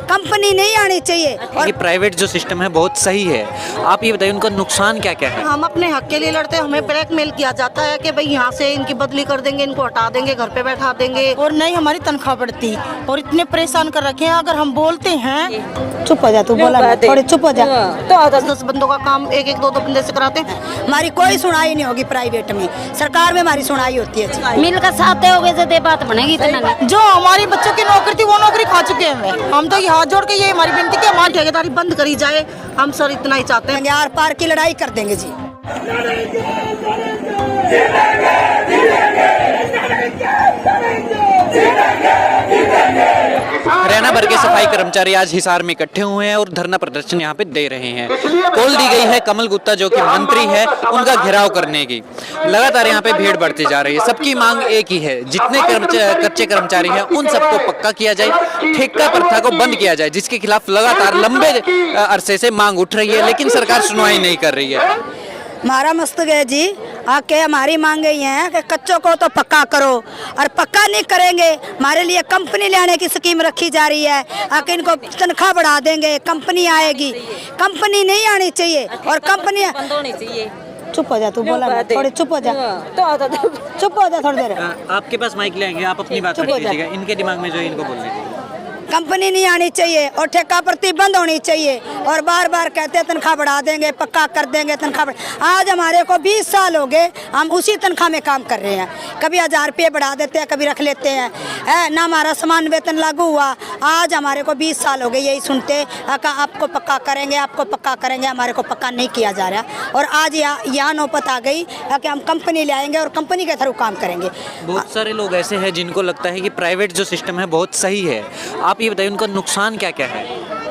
Company नहीं आनी चाहिए। और प्राइवेट जो सिस्टम है बहुत सही है, आप ये बताइए उनका नुकसान क्या क्या है? हम अपने हक के लिए लड़ते हैं, हमें ब्लैकमेल किया जाता है कि भाई यहाँ से इनकी बदली कर देंगे, इनको हटा देंगे, घर पे बैठा देंगे और नहीं हमारी तनख्वाह बढ़ती और इतने परेशान कर रखे हैं। अगर हम बोलते हैं चुप हो जा, तू बोला ना, थोड़ी चुप हो जा। तो 10-10 बंदों का काम एक 2-2 बंदे से कराते हैं। हमारी कोई सुनाई नहीं होगी प्राइवेट में, सरकार में हमारी सुनाई होती है। मिल का साथ दोगे तो बात बनेगी। इतना जो हमारी बच्चों की नौकरी थी वो नौकरी खा चुके हैं हम तो ये हाथ जोड़ के ये हमारी विनती कि हमारी ठेकेदारी बंद करी जाए। हम सर इतना ही चाहते हैं, आर पार की लड़ाई कर देंगे जी। हरियाणा भर के सफाई कर्मचारी आज हिसार में इकट्ठे हुए हैं और धरना प्रदर्शन यहाँ पे दे रहे हैं। कॉल दी गई है कमल गुप्ता जो कि मंत्री है उनका घेराव करने की। लगातार यहाँ पे भीड़ बढ़ती जा रही है। सबकी मांग एक ही है, जितने कच्चे कर्मचारी हैं उन सबको पक्का किया जाए, ठेका प्रथा को बंद किया जाए, जिसके खिलाफ लगातार लंबे अरसे से मांग उठ रही है, लेकिन सरकार सुनवाई नहीं कर रही है। हमारा मस्तक है जी, आके हमारी मांगे ये हैं कि कच्चों को तो पक्का करो, और पक्का नहीं करेंगे हमारे लिए कंपनी लाने की स्कीम रखी जा रही है। आके इनको तनख्वाह बढ़ा देंगे, कंपनी आएगी। कंपनी नहीं आनी चाहिए और कंपनी बंद होनी चाहिए। चुप हो जा, तू बोला ना, थोड़ी चुप हो जा, चुप हो जा थोड़ी देर। आपके पास माइक ले आएंगे, आप अपनी बात रख लीजिएगा। इनके दिमाग में जो है इनको बोल दीजिए। कंपनी नहीं आनी चाहिए और ठेका प्रति बंद होनी चाहिए। और बार बार कहते हैं तनख्वाह बढ़ा देंगे, पक्का कर देंगे, तनख्वाह आज हमारे को 20 साल हो गए, हम उसी तनख्वाह में काम कर रहे हैं। कभी 1000 रुपये बढ़ा देते हैं, कभी रख लेते हैं, ना हमारा समान वेतन लागू हुआ। आज हमारे को 20 साल हो गए यही सुनते, आपको पक्का करेंगे, आपको पक्का करेंगे, हमारे को पक्का नहीं किया जा रहा। और आज यहाँ नौबत आ गई कि हम कंपनी ले आएंगे और कंपनी के थ्रू काम करेंगे। बहुत सारे लोग ऐसे हैं जिनको लगता है कि प्राइवेट जो सिस्टम है बहुत सही है, आप ये बताइए उनका नुकसान क्या क्या है?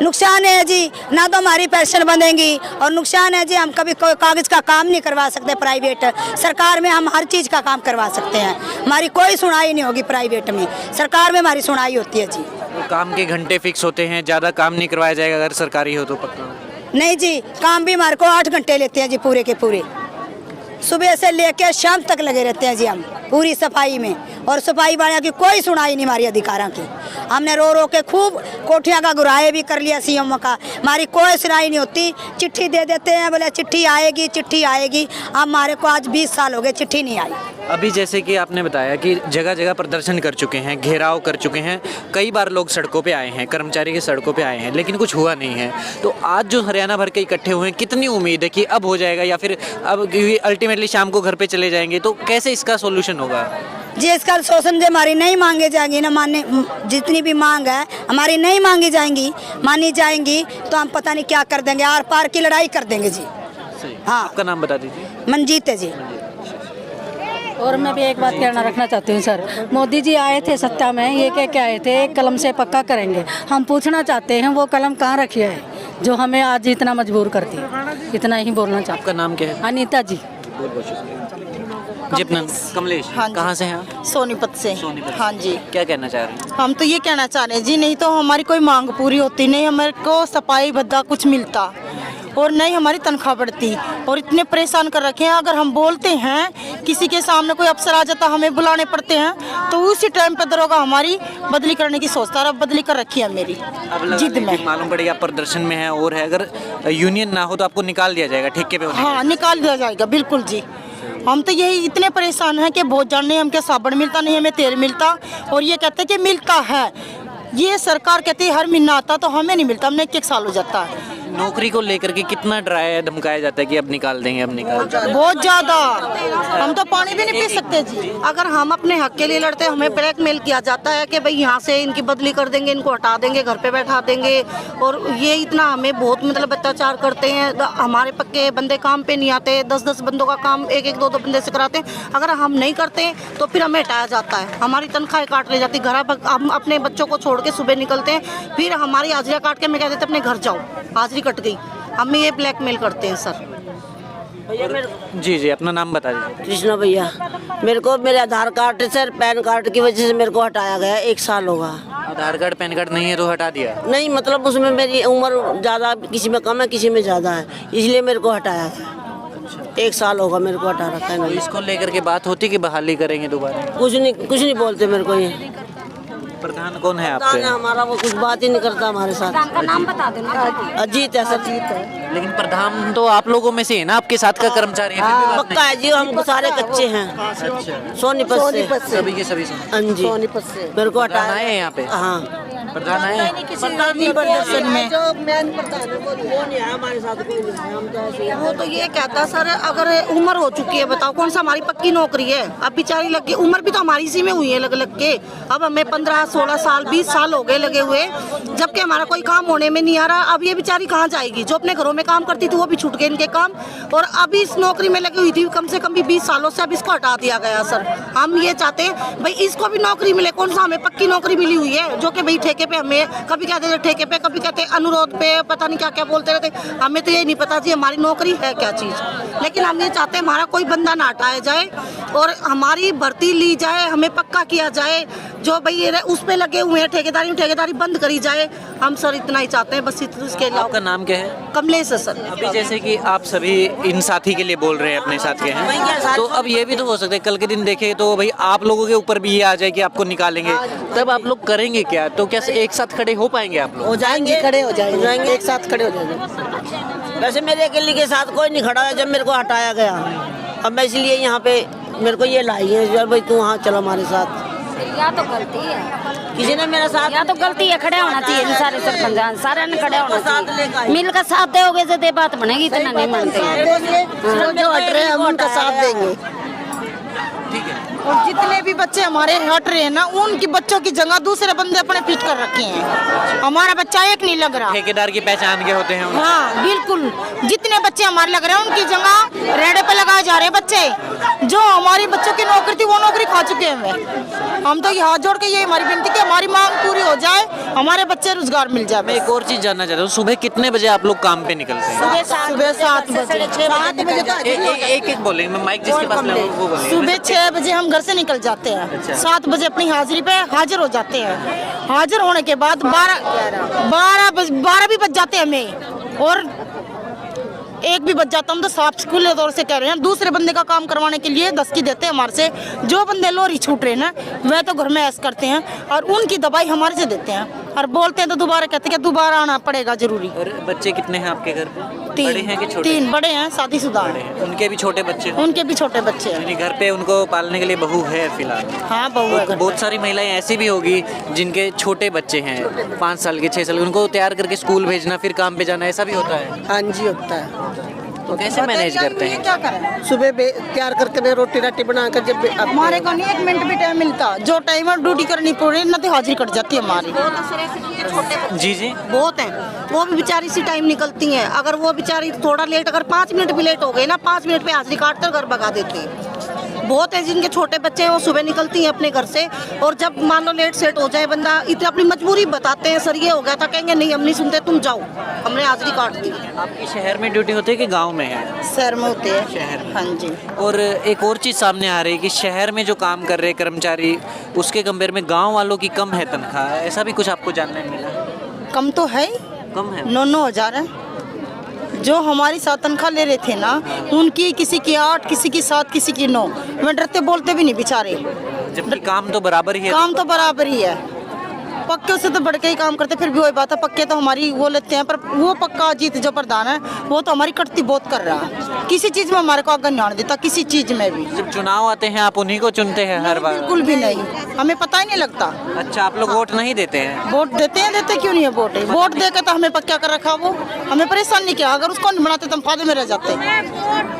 नुकसान है जी, ना तो हमारी पेंशन बनेगी, और नुकसान है जी हम कभी कोई कागज का काम नहीं करवा सकते प्राइवेट। सरकार में हम हर चीज़ का काम करवा सकते हैं, हमारी कोई सुनाई नहीं होगी प्राइवेट में, सरकार में हमारी सुनाई होती है जी। तो काम के घंटे फिक्स होते हैं, ज़्यादा काम नहीं करवाया जाएगा अगर सरकारी हो तो पक्का? नहीं जी, काम भी हमारे को 8 घंटे लेते हैं जी, पूरे के पूरे, सुबह से लेकर शाम तक लगे रहते हैं जी हम पूरी सफाई में। और सफाई वाले की कोई सुनाई नहीं हमारी अधिकारों की। हमने रो रो के खूब कोठियाँ का गुराए भी कर लिया सीएम का, हमारी कोई सुनाई नहीं होती। चिट्ठी दे देते हैं, बोले चिट्ठी आएगी, चिट्ठी आएगी। अब हमारे को आज 20 साल हो गए, चिट्ठी नहीं आई। अभी जैसे कि आपने बताया कि जगह जगह प्रदर्शन कर चुके हैं, घेराव कर चुके हैं, कई बार लोग सड़कों पे आए हैं, कर्मचारी के सड़कों पे आए हैं, लेकिन कुछ हुआ नहीं है। तो आज जो हरियाणा भर के इकट्ठे हुए हैं, कितनी उम्मीद है कि अब हो जाएगा, या फिर अब अल्टीमेटली शाम को घर पे चले जाएंगे? तो कैसे इसका सोल्यूशन होगा? जी इसका शोषण जो हमारी नहीं मांगे जाएंगी ना, मानने जितनी भी मांग है हमारी नहीं मांगी जाएंगी, मानी जाएंगी तो हम पता नहीं क्या कर देंगे, आर पार की लड़ाई कर देंगे जी। हाँ, आपका नाम बता दीजिए। मंजीत है जी। और मैं भी एक बात कहना रखना चाहती हूँ सर, मोदी जी आए थे सत्ता में, ये कह के आए थे एक कलम से पक्का करेंगे। हम पूछना चाहते हैं वो कलम कहाँ रखी है जो हमें आज इतना मजबूर करती है। इतना ही बोलना चाहते हैं। आपका नाम क्या है? अनीता जी। जी अपना कमलेश। हाँ जी। कहाँ से हैं आप? सोनीपत से। हाँ जी। क्या कहना चाह रहे हैं? हम तो ये कहना चाह रहे हैं जी, नहीं तो हमारी कोई मांग पूरी होती, नहीं हमारे को सफाई भत्ता कुछ मिलता और नहीं हमारी तनख्वाह बढ़ती और इतने परेशान कर रखे हैं। अगर हम बोलते हैं, किसी के सामने कोई अफसर आ जाता, हमें बुलाने पड़ते हैं, तो उसी टाइम पे दरोगा हमारी बदली करने की सोचता है। अब बदली कर रखी है मेरी जिद में। मालूम पड़ेगा आप प्रदर्शन में है और है, अगर यूनियन ना हो तो आपको निकाल दिया जाएगा ठेके पे। हाँ, निकाल दिया जाएगा, बिल्कुल जी। हम तो यही इतने परेशान हैं कि बहुत जानने हमके साबुन मिलता नहीं, हमें तेल मिलता, और ये कहते हैं कि मिलता है। ये सरकार कहती है हर महीना आता, तो हमें नहीं मिलता, हमने 1 साल हो जाता है। नौकरी को लेकर के कितना डराया धमकाया जाता है कि अब निकाल देंगे, अब निकाल देंगे? बहुत ज्यादा, हम तो पानी भी नहीं पी सकते जी। अगर हम अपने हक के लिए लड़ते हैं, हमें ब्लैकमेल किया जाता है कि भाई यहाँ से इनकी बदली कर देंगे, इनको हटा देंगे, घर पे बैठा देंगे, और ये इतना हमें बहुत मतलब अत्याचार करते हैं। हमारे पक्के बंदे काम पे नहीं आते, 10-10 बंदों का काम एक 2-2 बंदे से कराते हैं। अगर हम नहीं करते तो फिर हमें हटाया जाता है, हमारी तनख्वाह काट ली जाती। घर हम अपने बच्चों को छोड़ के सुबह निकलते हैं, फिर हमारी हाजिरा काट के मैं कह देते अपने घर जाओ, हाजिरी कट गई। हमें ये ब्लैकमेल करते हैं सर। जी जी अपना नाम बता दीजिए। कृष्णा भैया, मेरे को मेरे आधार कार्ड सर पैन कार्ड की वजह से मेरे को हटाया गया, 1 साल होगा। आधार कार्ड पैन कार्ड नहीं है तो हटा दिया? नहीं, मतलब उसमें मेरी उम्र ज़्यादा, किसी में कम है किसी में ज़्यादा है, इसलिए मेरे को हटाया गया। 1 साल होगा मेरे को हटा रखा है। इसको लेकर के बात होती कि बहाली करेंगे दोबारा? कुछ नहीं बोलते मेरे को ये। प्रधान कौन है प्रधान है आपके? हमारा, वो कुछ बात ही नहीं करता हमारे साथ। का नाम बता दो ना। अजीत है, सर जीत है। लेकिन प्रधान तो आप लोगों में से है ना, आपके साथ का कर्मचारी है, फिर भी बात पक्का है जी, हम सारे कच्चे हैं। अच्छा, सोनीपत से। सभी के सभी हाँ जी, सोनीपत से। मेरे को प्रधान हटाया आए हैं यहाँ पे? हाँ, प्रधान आए हैं? प्रदर्शन में जो मेन प्रधान है वो नहीं आया हमारे साथ, कोई नहीं आया, हम तो ऐसे ही हैं। वो तो ये कहता सर, अगर उम्र हो चुकी है बताओ कौन सा हमारी पक्की नौकरी है। अब बेचारी लगी, उम्र भी तो हमारी इसी में हुई है लग लग के। अब हमें 15-16 साल 20 साल हो गए लगे हुए, जबकि हमारा कोई काम होने में नहीं आ रहा। अब ये बेचारी कहाँ जाएगी? जो अपने घरों में काम करती थी वो भी छूट गए इनके काम, और अभी इस नौकरी में लगी हुई थी कम से कम भी 20 सालों से, अब इसको हटा दिया गया सर। हम ये चाहते हैं भाई इसको भी नौकरी मिले, कौन सा हमें पक्की नौकरी मिली हुई है जो कि भाई ठेके पे, हमें कभी कहते थे ठेके पे, कभी कहते अनुरोध पे, पता नहीं क्या क्या बोलते रहते। हमें तो ये नहीं पता जी हमारी नौकरी है क्या चीज़। लेकिन हम ये चाहते हैं हमारा कोई बंदा ना हटाया जाए और हमारी भर्ती ली जाए, हमें पक्का किया जाए। जो भाई ये उस पे लगे हुए हैं ठेकेदारी बंद करी जाए। हम सर इतना ही चाहते हैं बस, इसके आपका अलावा। नाम क्या है? कमलेश है सर। अभी जैसे कि आप सभी इन साथी के लिए बोल रहे हैं, अपने साथ के हैं, तो अब ये भी तो हो सकता है कल के दिन देखे तो भाई आप लोगों के ऊपर भी ये आ जाए कि आपको निकालेंगे, तब आप लोग करेंगे क्या? तो क्या एक साथ खड़े हो पाएंगे आप लोग? हो जाएंगे, खड़े हो जाएंगे, एक साथ खड़े हो जाएंगे। वैसे मेरे अकेले के साथ कोई नहीं खड़ा है जब मेरे को हटाया गया। अब मैं इसलिए यहाँ पे मेरे को ये लाई है यार भाई तू वहाँ चलो हमारे साथ। या तो गलती है, किसी ने मेरा साथ, या तो गलती है, खड़े होना चाहिए इन सारे सरपंच, सारे ने खड़े होना साथ लेकर चाहिए। आए। मिलकर साथ दोगे तो बात बनेगी, इतना नहीं मानते हैं। जो हट रहे हैं हम उनका साथ देंगे। ठीक है। और जितने भी बच्चे हमारे हट रहे हैं ना, उनकी बच्चों की जगह दूसरे बंदे अपने फिट कर रखे हैं। हमारा बच्चा एक नहीं लग रहा। ठेकेदार की पहचान के होते हैं उनके। हाँ बिल्कुल, जितने बच्चे हमारे लग रहे हैं उनकी जगह रेडे पे लगाए जा रहे हैं बच्चे। जो हमारी बच्चों की नौकरी थी वो नौकरी खा चुके हैं। हम तो ये हाथ जोड़ के ये हमारी विनती कि हमारी मांग पूरी हो जाए, हमारे बच्चे रोजगार मिल जाए। मैं एक और चीज जानना चाहता हूँ, सुबह कितने बजे आप लोग काम पे निकलते हैं? सुबह 7 बजे। 7 बजे एक बोलेंगे, मैं माइक जिसके पास लगा वो बोलेंगे। सुबह 6 बजे हम घर से निकल जाते हैं, अच्छा। 7 बजे अपनी हाजिरी पे हाजिर हो जाते हैं। हाजिर होने के बाद 12 भी बज जाते हैं हमें, और 1 भी बच जाता। हम तो साफ खुले तौर से कह रहे हैं, दूसरे बंदे का काम करवाने के लिए 10 की देते हैं हमारे से। जो बंदे लोरी छूट रहे हैं ना वह तो घर में ऐश करते हैं, और उनकी दवाई हमारे से देते हैं, और बोलते हैं तो दोबारा कहते हैं कि दोबारा आना पड़ेगा जरूरी। और बच्चे कितने हैं आपके घर पे? 3 बड़े हैं कि छोटे? 3 बड़े हैं, शादीशुदा हैं। उनके भी छोटे बच्चे हैं? उनके भी छोटे बच्चे हैं। यानी घर पे उनको पालने के लिए बहू है फिलहाल? हाँ बहू है घर पे। बहुत सारी महिलाएं ऐसी भी होगी जिनके छोटे बच्चे हैं, 5 साल के 6 साल के, उनको तैयार करके स्कूल भेजना फिर काम पे जाना, ऐसा भी होता है? हाँ जी होता है। तो कैसे मैनेज करते हैं? क्या करें? सुबह तैयार करके मैं रोटी राटी बनाकर जब हमारे को नहीं 1 मिनट भी टाइम मिलता। जो टाइम है ड्यूटी करनी पड़ रही, ना तो हाजिरी कट जाती है हमारी। जी जी। बहुत हैं, वो भी बेचारी सी टाइम निकलती हैं। अगर वो बेचारी थोड़ा लेट, अगर 5 मिनट भी लेट हो गए ना, 5 मिनट पे हाजिरी काट कर घर भगा देती हैं। बहुत है जिनके छोटे बच्चे हैं वो सुबह निकलती हैं अपने घर से, और जब मान लो लेट सेट हो जाए बंदा, इतनी अपनी मजबूरी बताते हैं, सर ये हो गया था, कहेंगे नहीं हम नहीं सुनते, तुम जाओ, हमने हाजिरी काट दी। आपकी शहर में ड्यूटी होती है कि गांव में है? शहर में होते हैं। शहर में। हाँ जी। और एक और चीज़ सामने आ रही है कि शहर में जो काम कर रहे हैं कर्मचारी, उसके कंपेयर में गांव वालों की कम है तनख्वाह, ऐसा भी कुछ आपको जानने मिला? कम तो है, कम है? 9 हजार है। जो हमारी 7 तनख्वाह ले रहे थे ना, उनकी किसी की 8, किसी की 7, किसी की 9। वे डरते बोलते भी नहीं बेचारे। जबकि काम तो बराबर ही है। काम तो बराबर ही है, पक्के से तो बढ़ के ही काम करते। फिर भी वही बात है, पक्के तो हमारी वो लेते हैं, पर वो पक्का अजीत जो प्रधान है वो तो हमारी कटती बहुत कर रहा है। किसी चीज में हमारे को आगे नहीं आने देता, किसी चीज में भी। जब चुनाव आते हैं आप उन्हीं को चुनते हैं हर बार? बिल्कुल भी नहीं, हमें पता ही नहीं लगता। अच्छा, आप लोग वोट नहीं देते हैं? वोट देते हैं, देते क्यों नहीं है वोट? वोट देकर तो हमें पक्का कर रखा, वो हमें परेशान नहीं किया। अगर उसको नहीं बनाते तो हम फायदे में रह जाते।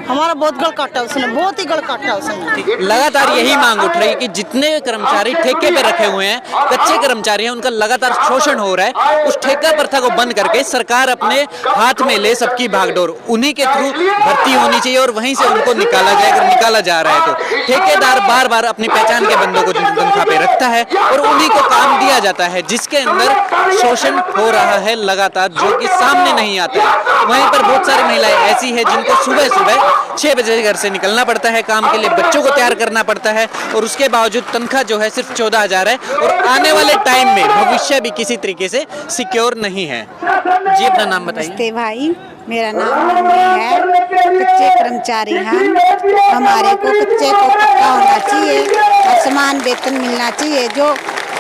हमारा बहुत गढ़ काटा उसने, बहुत ही गढ़ काटा उसने। लगातार यही मांग उठ रही है कि जितने कर्मचारी ठेके पे रखे हुए हैं, कच्चे कर्मचारी हैं, उनका लगातार शोषण हो रहा है। उस ठेका प्रथा को बंद करके सरकार अपने हाथ में ले सबकी भागडोर, उन्हीं के थ्रू भर्ती होनी चाहिए और वहीं से उनको निकाला जाए। अगर निकाला जा रहा है तो ठेकेदार बार बार अपनी पहचान के बंदों को तनख्वाह पे रखता है और उन्हीं को काम दिया जाता है, जिसके अंदर शोषण हो रहा है लगातार, जो कि सामने नहीं आता है। वहीं पर बहुत सारी महिलाएं ऐसी है जिनको सुबह सुबह 6 बजे घर से निकलना पड़ता है काम के लिए, बच्चों को तैयार करना पड़ता है, और उसके बावजूद तनख्वाह जो है सिर्फ 14,000 है, और आने वाले टाइम में भविष्य भी किसी तरीके से सिक्योर नहीं है। जी, अपना नाम बताइए। नमस्ते भाई, मेरा नाम मम्मी है। कच्चे कर्मचारी हैं, हमारे को कच्चे को पक्का होना चाहिए और समान वेतन मिलना चाहिए। जो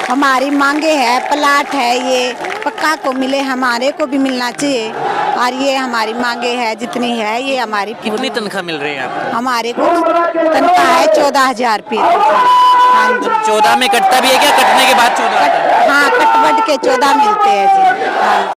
हमारी मांगे है, प्लाट है, ये पक्का को मिले, हमारे को भी मिलना चाहिए। और ये हमारी मांगे है, जितनी है ये हमारी कितनी पूरी। तनख्वाह मिल रही है आपको? हमारे को तनख्वाह है 14,000 रुपये। हाँ जी। 14 में कटता भी है क्या? कटने के बाद 14? हाँ, कटवट के 14 मिलते हैं जी। हाँ।